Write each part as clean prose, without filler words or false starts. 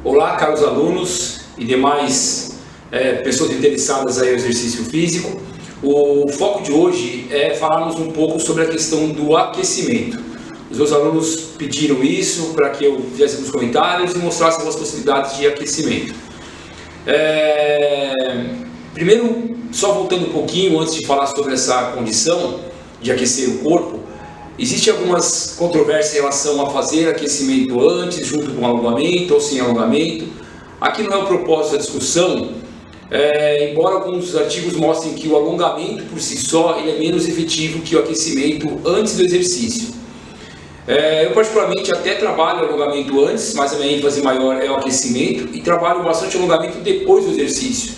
Olá, caros alunos e demais pessoas interessadas aí ao exercício físico. O foco de hoje é falarmos um pouco sobre a questão do aquecimento. Os meus alunos pediram isso para que eu fizesse alguns comentários e mostrasse algumas possibilidades de aquecimento. Primeiro, só voltando um pouquinho antes de falar sobre essa condição de aquecer o corpo, existem algumas controvérsias em relação a fazer aquecimento antes, junto com alongamento ou sem alongamento. Aqui não é o propósito da discussão, embora alguns artigos mostrem que o alongamento por si só ele é menos efetivo que o aquecimento antes do exercício. Eu particularmente até trabalho alongamento antes, mas a minha ênfase maior é o aquecimento, e trabalho bastante alongamento depois do exercício,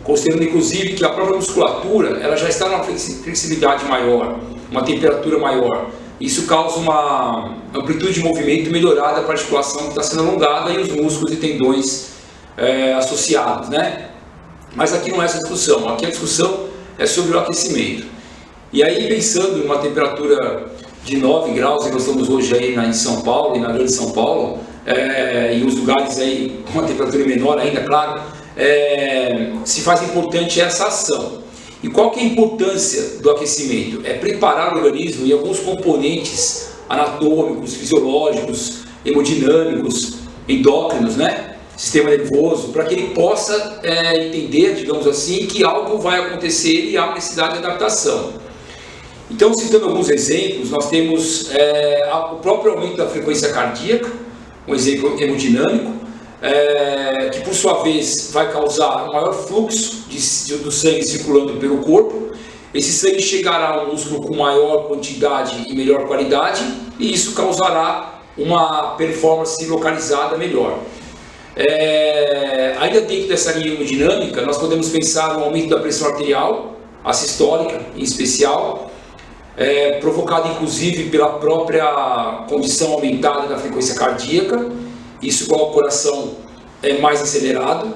considerando inclusive que a própria musculatura ela já está numa flexibilidade maior, uma temperatura maior. Isso causa uma amplitude de movimento melhorada para a articulação que está sendo alongada e os músculos e tendões associados, né? Mas aqui não é essa discussão, aqui a discussão é sobre o aquecimento. E aí, pensando em uma temperatura de 9 graus, que nós estamos hoje aí em São Paulo e na Grande São Paulo, e os lugares aí com uma temperatura menor ainda, claro, se faz importante essa ação. E qual que é a importância do aquecimento? É preparar o organismo e alguns componentes anatômicos, fisiológicos, hemodinâmicos, endócrinos, né? Sistema nervoso, para que ele possa entender, digamos assim, que algo vai acontecer e há necessidade de adaptação. Então, citando alguns exemplos, nós temos o próprio aumento da frequência cardíaca, um exemplo hemodinâmico, que por sua vez vai causar um maior fluxo do sangue circulando pelo corpo. Esse sangue chegará ao músculo com maior quantidade e melhor qualidade, e isso causará uma performance localizada melhor. Ainda dentro dessa linha hemodinâmica, nós podemos pensar no aumento da pressão arterial, a sistólica em especial, provocado inclusive pela própria condição aumentada da frequência cardíaca, isso com o coração mais acelerado.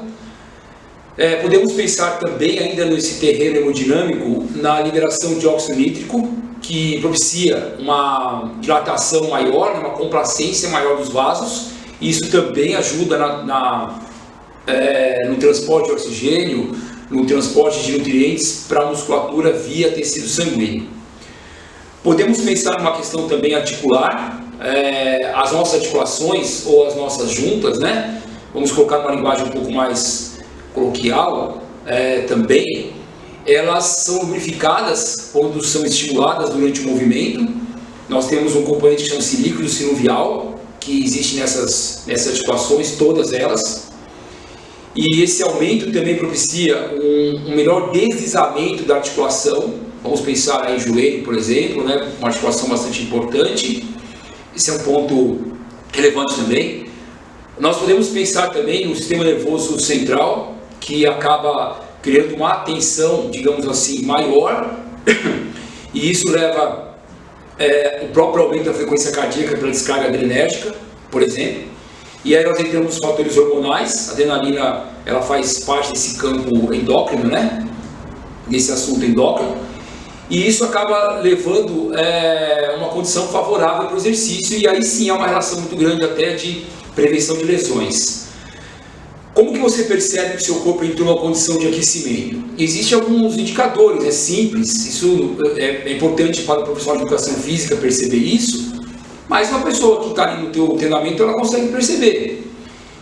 Podemos pensar também, ainda nesse terreno hemodinâmico, na liberação de óxido nítrico, que propicia uma dilatação maior, uma complacência maior dos vasos. Isso também ajuda no transporte de oxigênio, no transporte de nutrientes para a musculatura via tecido sanguíneo. Podemos pensar numa questão também articular, as nossas articulações ou as nossas juntas, né? Vamos colocar numa linguagem um pouco mais coloquial também, elas são lubrificadas quando são estimuladas durante o movimento. Nós temos um componente que chama-se líquido sinovial, que existe nessas articulações, todas elas, e esse aumento também propicia um melhor deslizamento da articulação. Vamos pensar em joelho, por exemplo, né? Uma articulação bastante importante. Esse é um ponto relevante também. Nós podemos pensar também no sistema nervoso central, que acaba criando uma tensão, digamos assim, maior, e isso leva o próprio aumento da frequência cardíaca pela descarga adrenérgica, por exemplo. E aí nós entramos nos fatores hormonais. A adrenalina ela faz parte desse campo endócrino, né? Desse assunto endócrino. E isso acaba levando uma condição favorável para o exercício, e aí sim há uma relação muito grande até de prevenção de lesões. Como que você percebe que o seu corpo entrou numa condição de aquecimento? Existem alguns indicadores, é simples, isso é importante para o profissional de educação física perceber isso, mas uma pessoa que está ali no teu treinamento, ela consegue perceber.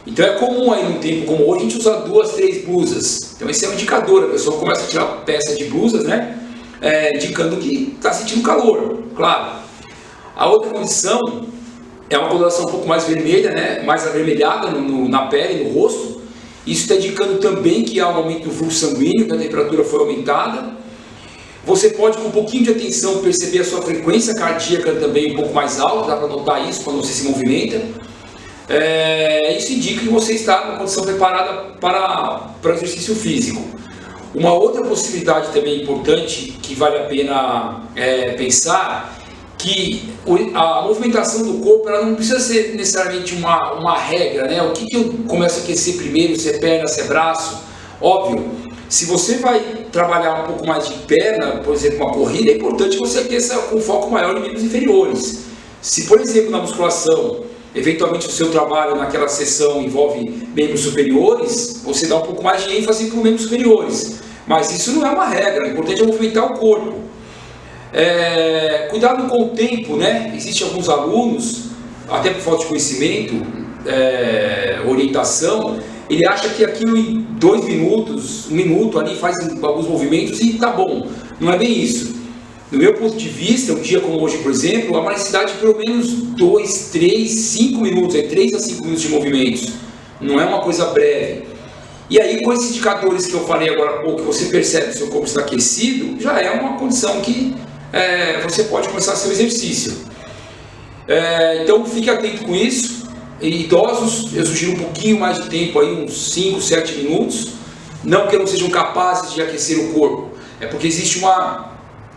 Então é comum aí num tempo como hoje a gente usar 2, 3 blusas. Então esse é um indicador, a pessoa começa a tirar peça de blusas, né? Indicando que está sentindo calor, claro. A outra condição é uma coloração um pouco mais vermelha, né? Mais avermelhada na pele, no rosto. Isso está indicando também que há um aumento do fluxo sanguíneo, que a temperatura foi aumentada. Você pode, com um pouquinho de atenção, perceber a sua frequência cardíaca também um pouco mais alta, dá para notar isso quando você se movimenta. Isso indica que você está numa condição preparada para o exercício físico. Uma outra possibilidade também importante que vale a pena pensar, que a movimentação do corpo ela não precisa ser necessariamente uma regra, né? O que eu começo a aquecer primeiro, se é perna, se é braço? Óbvio, se você vai trabalhar um pouco mais de perna, por exemplo, uma corrida, é importante que você aqueça com foco maior em membros inferiores. Se, por exemplo, na musculação eventualmente o seu trabalho naquela sessão envolve membros superiores, você dá um pouco mais de ênfase para os membros superiores. Mas isso não é uma regra, o importante é movimentar o corpo. Cuidado com o tempo, né? Existem alguns alunos, até por falta de conhecimento, orientação, ele acha que aquilo em 2 minutos, 1 minuto ali faz alguns movimentos e tá bom. Não é bem isso. No meu ponto de vista, um dia como hoje, por exemplo, há uma necessidade de pelo menos 2, 3, 5 minutos, 3 a 5 minutos de movimentos. Não é uma coisa breve. E aí, com esses indicadores que eu falei agora há pouco, que você percebe que o seu corpo está aquecido, já é uma condição que você pode começar seu exercício. Então, fique atento com isso. E idosos, eu sugiro um pouquinho mais de tempo, aí, uns 5, 7 minutos. Não porque não sejam capazes de aquecer o corpo, é porque existe uma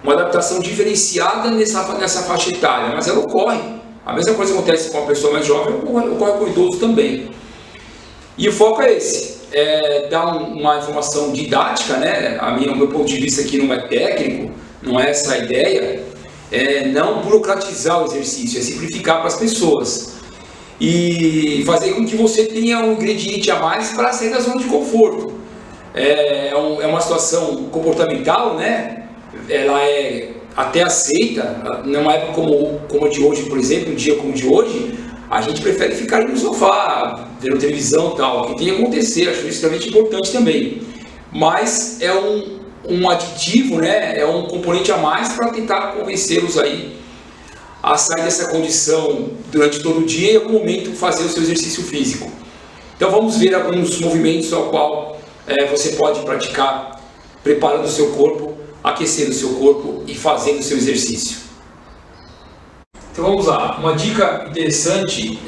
adaptação diferenciada nessa faixa etária, mas ela ocorre. A mesma coisa acontece com a pessoa mais jovem, ocorre com o idoso também. E o foco é esse, dar uma informação didática, né? O meu ponto de vista aqui não é técnico, não é essa a ideia, não burocratizar o exercício, é simplificar para as pessoas. E fazer com que você tenha um ingrediente a mais para sair da zona de conforto. É uma situação comportamental, né? Ela é até aceita, numa época como a de hoje, por exemplo, um dia como o de hoje, a gente prefere ficar no sofá, vendo televisão e tal, que tem que acontecer, acho isso extremamente importante também. Mas é um aditivo, né? É um componente a mais para tentar convencê-los aí a sair dessa condição durante todo o dia e em algum momento fazer o seu exercício físico. Então vamos ver alguns movimentos ao qual você pode praticar, preparando o seu corpo, aquecendo o seu corpo e fazendo o seu exercício. Então vamos lá, uma dica interessante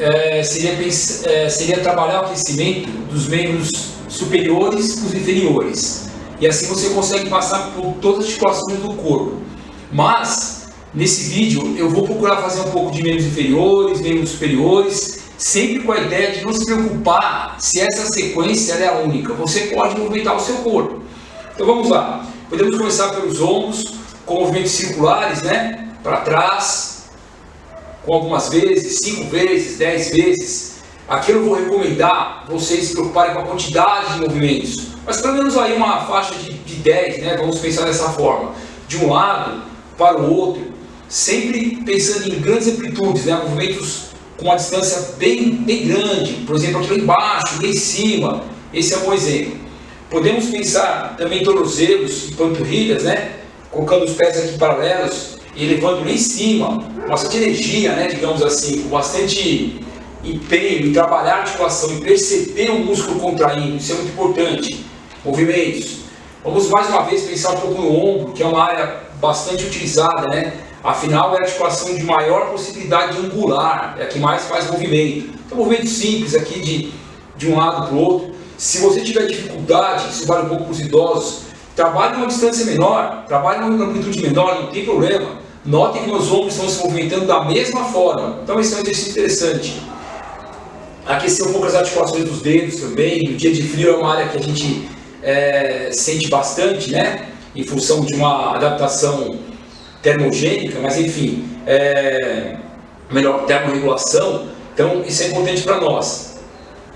seria trabalhar o aquecimento dos membros superiores com os inferiores. E assim você consegue passar por todas as articulações do corpo. Mas nesse vídeo eu vou procurar fazer um pouco de membros inferiores, membros superiores, sempre com a ideia de não se preocupar se essa sequência é a única. Você pode movimentar o seu corpo. Então vamos lá. Podemos começar pelos ombros, com movimentos circulares, né? Para trás, com algumas vezes, 5 vezes, 10 vezes. Aqui eu não vou recomendar vocês se preocuparem com a quantidade de movimentos, mas pelo menos aí uma faixa de 10, né? Vamos pensar dessa forma. De um lado para o outro, sempre pensando em grandes amplitudes, né? Movimentos com uma distância bem grande, por exemplo, aqui lá embaixo, lá em cima. Esse é um bom exemplo. Podemos pensar também em tornozelos e panturrilhas, né? Colocando os pés aqui paralelos e levando lá em cima, com bastante energia, né? Digamos assim, com bastante empenho em trabalhar a articulação e perceber o músculo contraindo, isso é muito importante. Movimentos. Vamos mais uma vez pensar um pouco no ombro, que é uma área bastante utilizada, né? Afinal, é a articulação de maior possibilidade angular, é a que mais faz movimento. Então, movimento simples aqui de um lado para o outro. Se você tiver dificuldade, isso vale um pouco para os idosos, trabalhe em uma distância menor, trabalhe em uma amplitude menor, não tem problema. Notem que meus ombros estão se movimentando da mesma forma. Então, esse é um exercício interessante. Aquecer um pouco as articulações dos dedos também. No dia de frio é uma área que a gente sente bastante, né? Em função de uma adaptação termogênica, mas enfim, melhor termorregulação. Então, isso é importante para nós.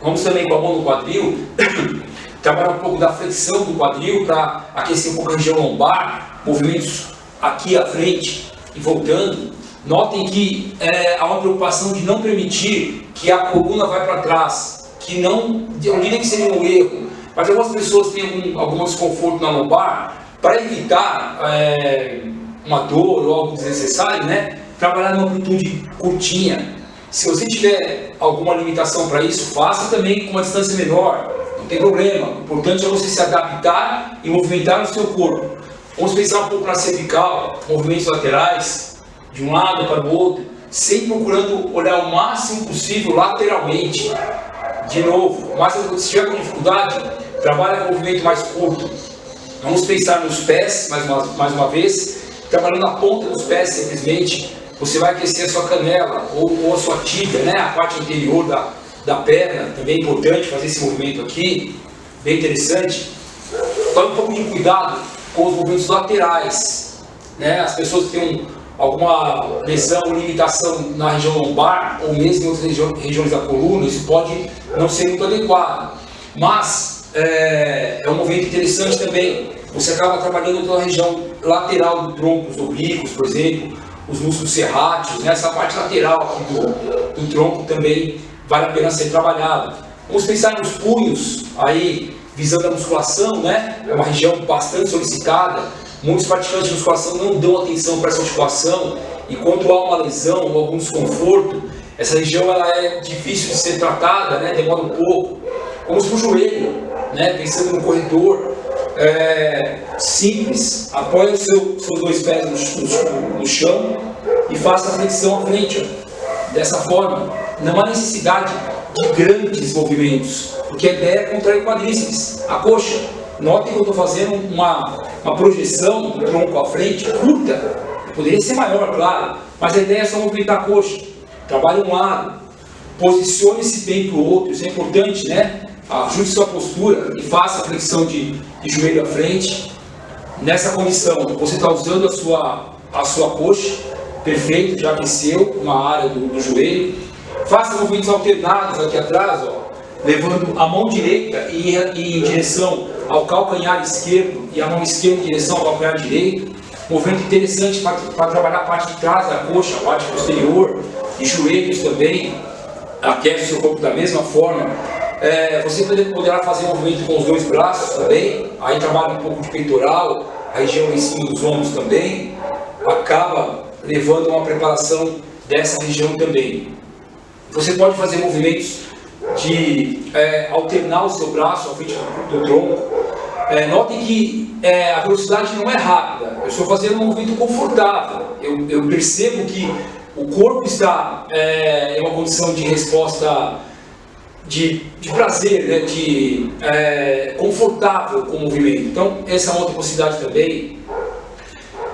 Vamos também com a mão no quadril, trabalhar um pouco da flexão do quadril para aquecer um pouco a região lombar, movimentos aqui à frente e voltando. Notem que há uma preocupação de não permitir que a coluna vá para trás, que não diria que seria um erro, mas algumas pessoas têm algum desconforto na lombar, para evitar uma dor ou algo desnecessário, né? Trabalhar numa amplitude curtinha. Se você tiver alguma limitação para isso, faça também com uma distância menor, não tem problema. O importante é você se adaptar e movimentar o seu corpo. Vamos pensar um pouco na cervical, movimentos laterais, de um lado para o outro, sempre procurando olhar o máximo possível lateralmente. De novo, mas se estiver com dificuldade, trabalha com um movimento mais curto. Vamos pensar nos pés, mais uma vez, trabalhando a ponta dos pés simplesmente. Você vai aquecer a sua canela ou a sua tíbia, né? A parte interior da perna, também é importante fazer esse movimento aqui, bem interessante. Tome um pouco de cuidado com os movimentos laterais, né? As pessoas que têm alguma lesão ou limitação na região lombar, ou mesmo em outras regiões da coluna, isso pode não ser muito adequado. Mas é um movimento interessante também. Você acaba trabalhando toda a região lateral do tronco, os oblíquos, por exemplo, os músculos serráteos, né? Essa parte lateral aqui do tronco também vale a pena ser trabalhada. Vamos pensar nos punhos, aí visando a musculação, né? É uma região bastante solicitada. Muitos praticantes de musculação não dão atenção para essa articulação, e quando há uma lesão ou algum desconforto, essa região ela é difícil de ser tratada, né? Demora um pouco. Vamos para o joelho, né? Pensando no corredor, simples, apoie os seus dois pés no chão e faça a flexão à frente, ó. Dessa forma. Não há necessidade de grandes movimentos, porque a ideia é contrair o quadríceps, a coxa. Notem que eu estou fazendo uma projeção do tronco à frente curta, poderia ser maior, claro, mas a ideia é só movimentar a coxa. Trabalhe um lado, posicione-se bem para o outro, isso é importante, né? Ajuste sua postura e faça a flexão de joelho à frente. Nessa condição, você está usando a sua coxa, perfeito, já aqueceu uma área do joelho. Faça movimentos alternados aqui atrás, ó, levando a mão direita em direção ao calcanhar esquerdo e a mão esquerda em direção ao calcanhar direito. Movimento interessante para trabalhar a parte de trás da coxa, a parte posterior, e joelhos também. Aquece o seu corpo da mesma forma. Você poderá fazer um movimento com os dois braços também, aí trabalha um pouco de peitoral, a região em cima dos ombros também, acaba levando a uma preparação dessa região também. Você pode fazer movimentos de alternar o seu braço à frente do tronco. Notem que a velocidade não é rápida, eu estou fazendo um movimento confortável. Eu percebo que o corpo está em uma condição de resposta de prazer, né? Confortável com o movimento. Então, essa é uma outra possibilidade também.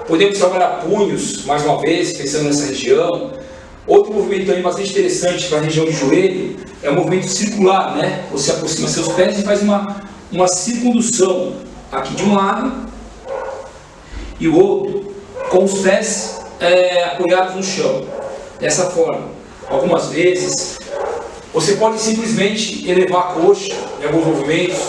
Podemos trabalhar punhos, mais uma vez, pensando nessa região. Outro movimento também bastante interessante para a região de joelho é o movimento circular, né? Você aproxima seus pés e faz uma circundução aqui de um lado e o outro, com os pés apoiados no chão, dessa forma. Algumas vezes você pode simplesmente elevar a coxa em alguns movimentos.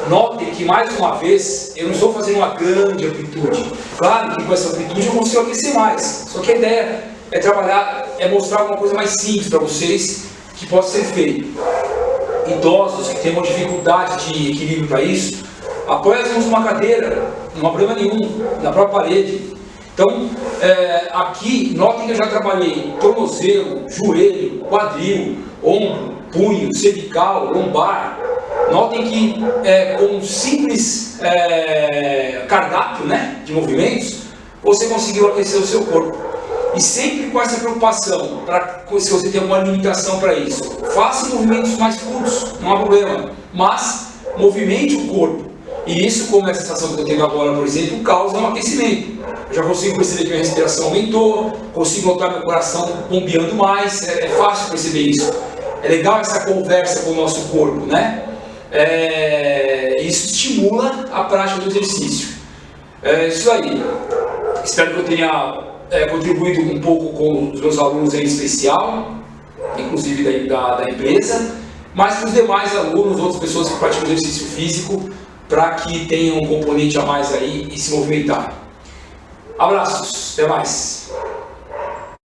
Notem que, mais uma vez, eu não estou fazendo uma grande amplitude. Claro que com essa amplitude eu consigo aquecer mais, só que a ideia é trabalhar, mostrar alguma coisa mais simples para vocês que possa ser feito. Idosos que têm uma dificuldade de equilíbrio para isso, apoiem as mãos numa cadeira, não há problema nenhum, na própria parede. Então, aqui, notem que eu já trabalhei tornozelo, joelho, quadril, ombro, punho, cervical, lombar. Notem que com um simples cardápio, né, de movimentos, você conseguiu aquecer o seu corpo. E sempre com essa preocupação, se você tem alguma limitação para isso, faça movimentos mais curtos, não há problema, mas movimente o corpo. E isso, como essa sensação que eu tenho agora, por exemplo, causa um aquecimento. Eu já consigo perceber que minha respiração aumentou, consigo notar meu coração bombeando mais, é fácil perceber isso. É legal essa conversa com o nosso corpo, né? Isso estimula a prática do exercício. Isso aí. Espero que eu tenha contribuído um pouco com os meus alunos em especial, inclusive da empresa, mas para os demais alunos, outras pessoas que praticam exercício físico, para que tenham um componente a mais aí e se movimentar. Abraços, até mais!